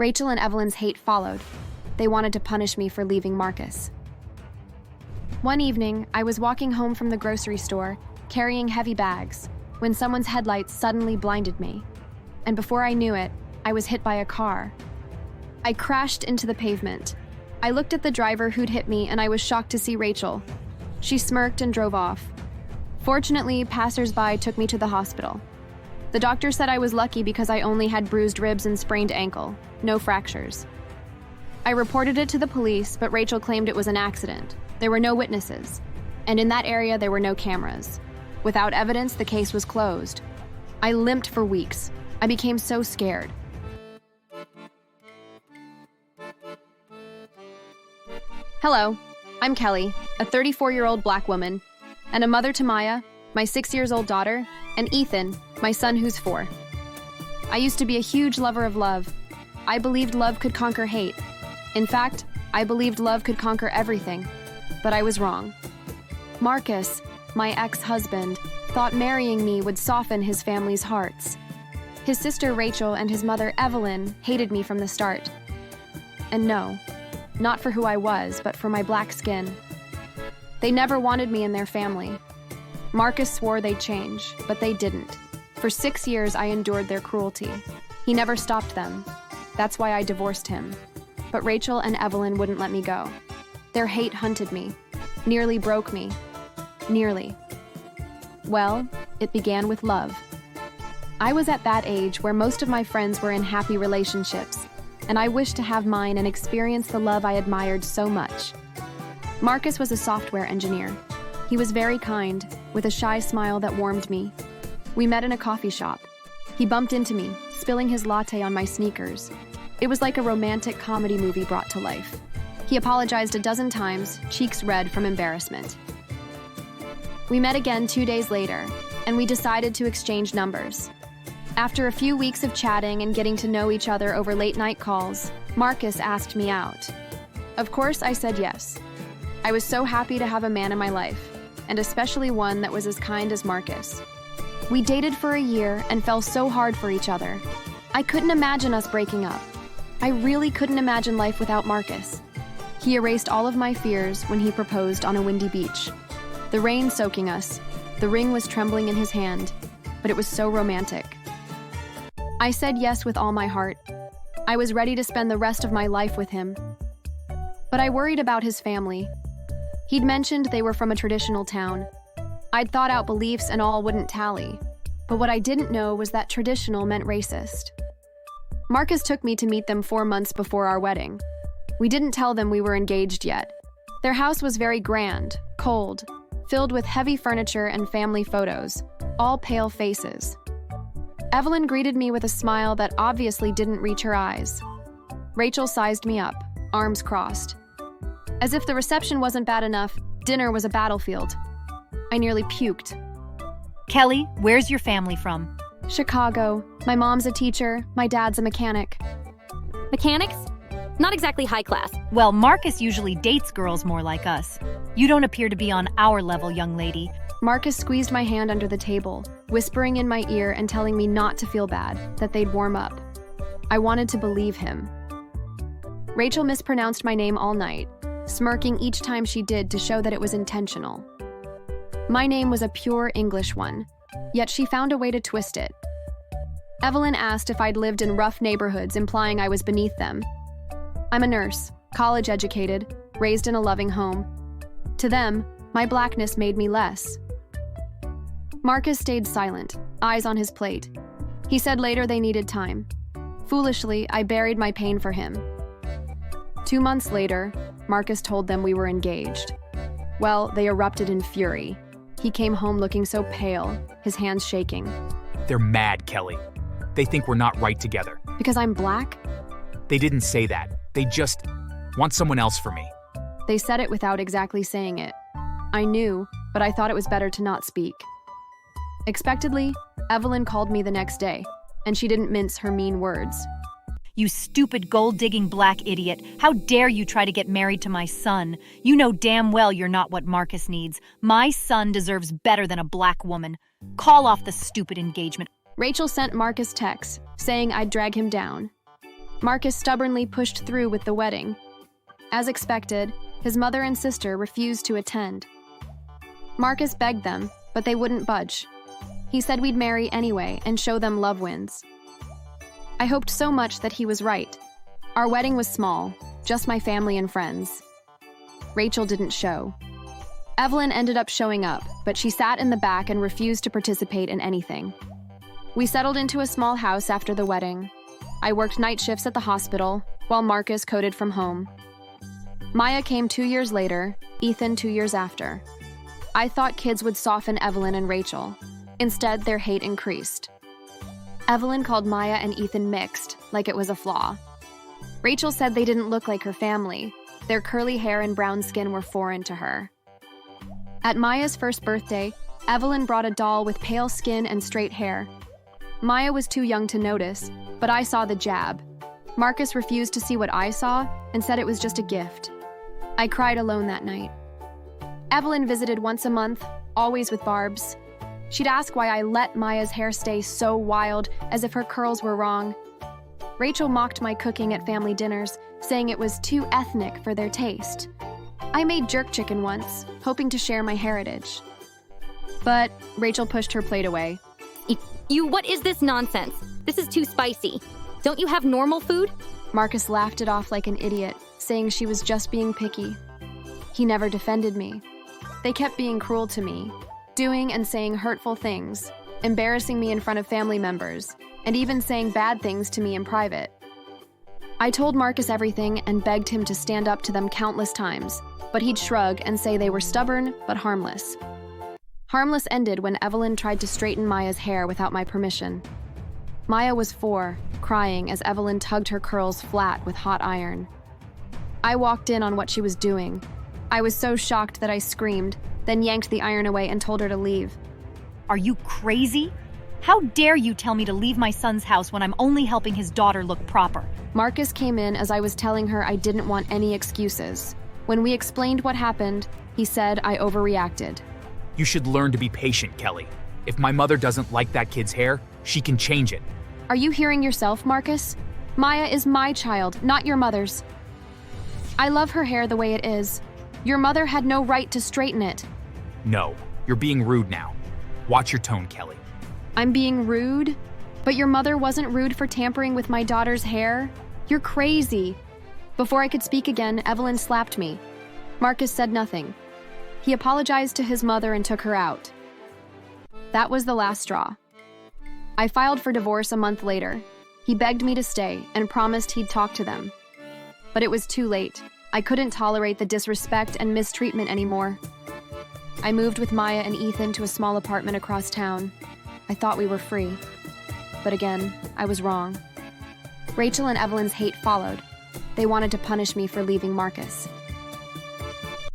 Rachel and Evelyn's hate followed. They wanted to punish me for leaving Marcus. One evening, I was walking home from the grocery store, carrying heavy bags, when someone's headlights suddenly blinded me. And before I knew it, I was hit by a car. I crashed into the pavement. I looked at the driver who'd hit me, and I was shocked to see Rachel. She smirked and drove off. Fortunately, passers-by took me to the hospital. The doctor said I was lucky because I only had bruised ribs and sprained ankle, no fractures. I reported it to the police, but Rachel claimed it was an accident. There were no witnesses, and in that area there were no cameras. Without evidence, the case was closed. I limped for weeks. I became so scared. Hello, I'm Kelly, a 34-year-old Black woman, and a mother to Maya, my 6-year-old daughter, and Ethan, my son who's 4. I used to be a huge lover of love. I believed love could conquer hate. In fact, I believed love could conquer everything, but I was wrong. Marcus, my ex-husband, thought marrying me would soften his family's hearts. His sister Rachel and his mother Evelyn hated me from the start. And no, not for who I was, but for my black skin. They never wanted me in their family. Marcus swore they'd change, but they didn't. For 6 years, I endured their cruelty. He never stopped them. That's why I divorced him. But Rachel and Evelyn wouldn't let me go. Their hate hunted me, nearly broke me. Nearly. Well, it began with love. I was at that age where most of my friends were in happy relationships, and I wished to have mine and experience the love I admired so much. Marcus was a software engineer. He was very kind, with a shy smile that warmed me. We met in a coffee shop. He bumped into me, spilling his latte on my sneakers. It was like a romantic comedy movie brought to life. He apologized a dozen times, cheeks red from embarrassment. We met again 2 days later, and we decided to exchange numbers. After a few weeks of chatting and getting to know each other over late-night calls, Marcus asked me out. Of course, I said yes. I was so happy to have a man in my life, and especially one that was as kind as Marcus. We dated for a year and fell so hard for each other. I couldn't imagine us breaking up. I really couldn't imagine life without Marcus. He erased all of my fears when he proposed on a windy beach. The rain soaking us, the ring was trembling in his hand, but it was so romantic. I said yes with all my heart. I was ready to spend the rest of my life with him. But I worried about his family. He'd mentioned they were from a traditional town. I'd thought out beliefs and all wouldn't tally. But what I didn't know was that traditional meant racist. Marcus took me to meet them 4 months before our wedding. We didn't tell them we were engaged yet. Their house was very grand, cold, filled with heavy furniture and family photos, all pale faces. Evelyn greeted me with a smile that obviously didn't reach her eyes. Rachel sized me up, arms crossed. As if the reception wasn't bad enough, dinner was a battlefield. I nearly puked. Kelly, where's your family from? Chicago. My mom's a teacher, my dad's a mechanic. Mechanics? Not exactly high class. Well, Marcus usually dates girls more like us. You don't appear to be on our level, young lady. Marcus squeezed my hand under the table, whispering in my ear and telling me not to feel bad, that they'd warm up. I wanted to believe him. Rachel mispronounced my name all night, smirking each time she did to show that it was intentional. My name was a pure English one, yet she found a way to twist it. Evelyn asked if I'd lived in rough neighborhoods, implying I was beneath them. I'm a nurse, college-educated, raised in a loving home. To them, my blackness made me less. Marcus stayed silent, eyes on his plate. He said later they needed time. Foolishly, I buried my pain for him. 2 months later, Marcus told them we were engaged. Well, they erupted in fury. He came home looking so pale, his hands shaking. They're mad, Kelly. They think we're not right together. Because I'm black? They didn't say that. They just want someone else for me. They said it without exactly saying it. I knew, but I thought it was better to not speak. Expectedly, Evelyn called me the next day, and she didn't mince her mean words. You stupid gold-digging black idiot. How dare you try to get married to my son? You know damn well you're not what Marcus needs. My son deserves better than a black woman. Call off the stupid engagement. Rachel sent Marcus texts, saying I'd drag him down. Marcus stubbornly pushed through with the wedding. As expected, his mother and sister refused to attend. Marcus begged them, but they wouldn't budge. He said we'd marry anyway and show them love wins. I hoped so much that he was right. Our wedding was small, just my family and friends. Rachel didn't show. Evelyn ended up showing up, but she sat in the back and refused to participate in anything. We settled into a small house after the wedding. I worked night shifts at the hospital, while Marcus coded from home. Maya came 2 years later, Ethan 2 years after. I thought kids would soften Evelyn and Rachel. Instead, their hate increased. Evelyn called Maya and Ethan mixed, like it was a flaw. Rachel said they didn't look like her family. Their curly hair and brown skin were foreign to her. At Maya's first birthday, Evelyn brought a doll with pale skin and straight hair. Maya was too young to notice, but I saw the jab. Marcus refused to see what I saw and said it was just a gift. I cried alone that night. Evelyn visited once a month, always with barbs. She'd ask why I let Maya's hair stay so wild, as if her curls were wrong. Rachel mocked my cooking at family dinners, saying it was too ethnic for their taste. I made jerk chicken once, hoping to share my heritage. But Rachel pushed her plate away. What is this nonsense? This is too spicy. Don't you have normal food? Marcus laughed it off like an idiot, saying she was just being picky. He never defended me. They kept being cruel to me, doing and saying hurtful things, embarrassing me in front of family members, and even saying bad things to me in private. I told Marcus everything and begged him to stand up to them countless times, but he'd shrug and say they were stubborn but harmless. Harmless ended when Evelyn tried to straighten Maya's hair without my permission. Maya was 4, crying as Evelyn tugged her curls flat with hot iron. I walked in on what she was doing. I was so shocked that I screamed, then yanked the iron away and told her to leave. Are you crazy? How dare you tell me to leave my son's house when I'm only helping his daughter look proper? Marcus came in as I was telling her I didn't want any excuses. When we explained what happened, he said I overreacted. You should learn to be patient, Kelly. If my mother doesn't like that kid's hair, she can change it. Are you hearing yourself, Marcus? Maya is my child, not your mother's. I love her hair the way it is. Your mother had no right to straighten it. No, you're being rude now. Watch your tone, Kelly. I'm being rude? But your mother wasn't rude for tampering with my daughter's hair? You're crazy. Before I could speak again, Evelyn slapped me. Marcus said nothing. He apologized to his mother and took her out. That was the last straw. I filed for divorce a month later. He begged me to stay and promised he'd talk to them. But it was too late. I couldn't tolerate the disrespect and mistreatment anymore. I moved with Maya and Ethan to a small apartment across town. I thought we were free. But again, I was wrong. Rachel and Evelyn's hate followed. They wanted to punish me for leaving Marcus.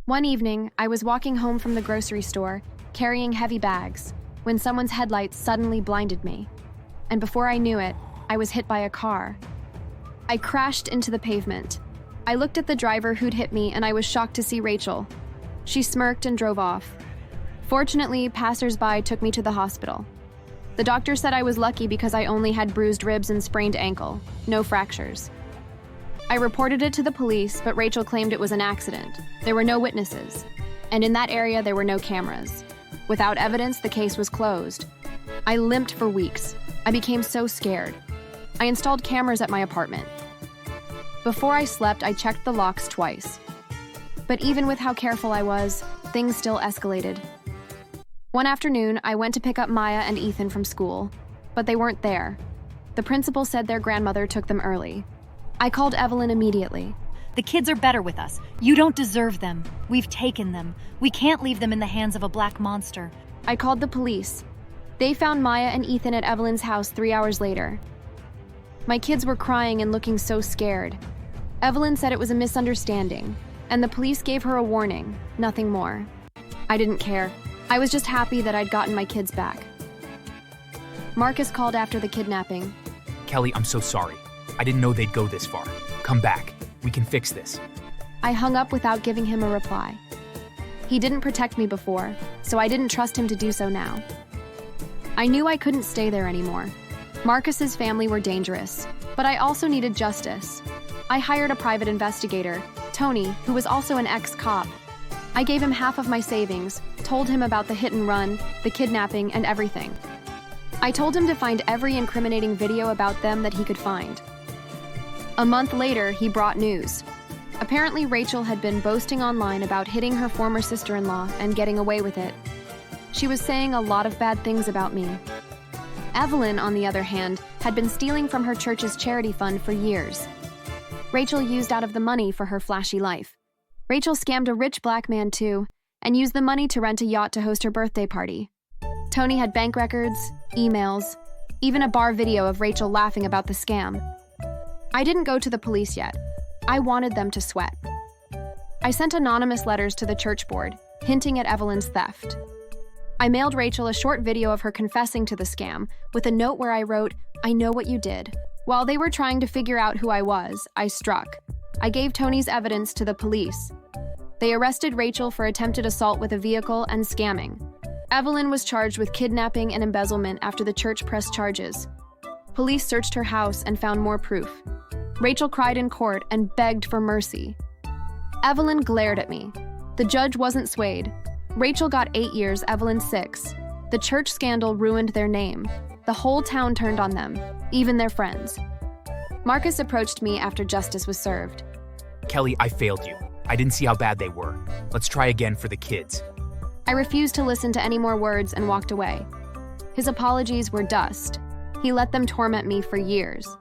One evening, I was walking home from the grocery store, carrying heavy bags, when someone's headlights suddenly blinded me. And before I knew it, I was hit by a car. I crashed into the pavement. I looked at the driver who'd hit me, and I was shocked to see Rachel. She smirked and drove off. Fortunately, passers-by took me to the hospital. The doctor said I was lucky because I only had bruised ribs and sprained ankle, no fractures. I reported it to the police, but Rachel claimed it was an accident. There were no witnesses, and in that area there were no cameras. Without evidence, the case was closed. I limped for weeks. I became so scared. I installed cameras at my apartment. Before I slept, I checked the locks twice. But even with how careful I was, things still escalated. One afternoon, I went to pick up Maya and Ethan from school, but they weren't there. The principal said their grandmother took them early. I called Evelyn immediately. The kids are better with us. You don't deserve them. We've taken them. We can't leave them in the hands of a black monster. I called the police. They found Maya and Ethan at Evelyn's house 3 hours later. My kids were crying and looking so scared. Evelyn said it was a misunderstanding, and the police gave her a warning, nothing more. I didn't care. I was just happy that I'd gotten my kids back. Marcus called after the kidnapping. Kelly, I'm so sorry. I didn't know they'd go this far. Come back. We can fix this. I hung up without giving him a reply. He didn't protect me before, so I didn't trust him to do so now. I knew I couldn't stay there anymore. Marcus's family were dangerous. But I also needed justice. I hired a private investigator, Tony, who was also an ex-cop. I gave him half of my savings, told him about the hit and run, the kidnapping, and everything. I told him to find every incriminating video about them that he could find. A month later, he brought news. Apparently, Rachel had been boasting online about hitting her former sister-in-law and getting away with it. She was saying a lot of bad things about me. Evelyn, on the other hand, had been stealing from her church's charity fund for years. Rachel used out of the money for her flashy life. Rachel scammed a rich black man too, and used the money to rent a yacht to host her birthday party. Tony had bank records, emails, even a bar video of Rachel laughing about the scam. I didn't go to the police yet. I wanted them to sweat. I sent anonymous letters to the church board, hinting at Evelyn's theft. I mailed Rachel a short video of her confessing to the scam, with a note where I wrote, "I know what you did." While they were trying to figure out who I was, I struck. I gave Tony's evidence to the police. They arrested Rachel for attempted assault with a vehicle and scamming. Evelyn was charged with kidnapping and embezzlement after the church pressed charges. Police searched her house and found more proof. Rachel cried in court and begged for mercy. Evelyn glared at me. The judge wasn't swayed. Rachel got 8 years, Evelyn 6. The church scandal ruined their name. The whole town turned on them, even their friends. Marcus approached me after justice was served. Kelly, I failed you. I didn't see how bad they were. Let's try again for the kids. I refused to listen to any more words and walked away. His apologies were dust. He let them torment me for years.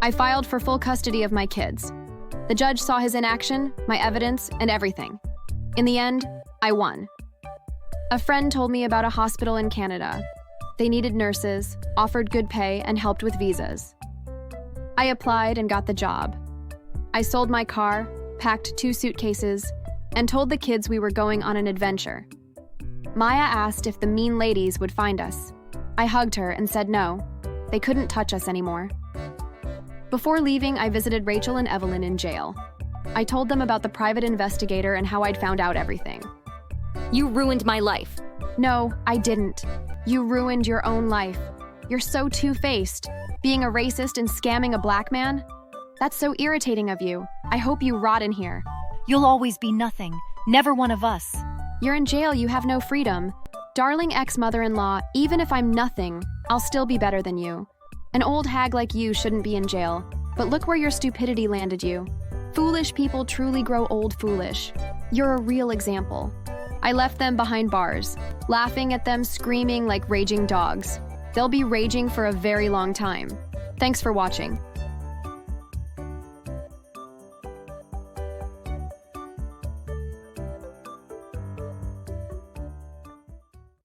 I filed for full custody of my kids. The judge saw his inaction, my evidence, and everything. In the end, I won. A friend told me about a hospital in Canada. They needed nurses, offered good pay, and helped with visas. I applied and got the job. I sold my car, packed 2 suitcases, and told the kids we were going on an adventure. Maya asked if the mean ladies would find us. I hugged her and said no. They couldn't touch us anymore. Before leaving, I visited Rachel and Evelyn in jail. I told them about the private investigator and how I'd found out everything. You ruined my life. No, I didn't. You ruined your own life. You're so two-faced. Being a racist and scamming a black man? That's so irritating of you. I hope you rot in here. You'll always be nothing, never one of us. You're in jail, you have no freedom. Darling ex-mother-in-law, even if I'm nothing, I'll still be better than you. An old hag like you shouldn't be in jail, but look where your stupidity landed you. Foolish people truly grow old foolish. You're a real example. I left them behind bars, laughing at them screaming like raging dogs. They'll be raging for a very long time. Thanks for watching.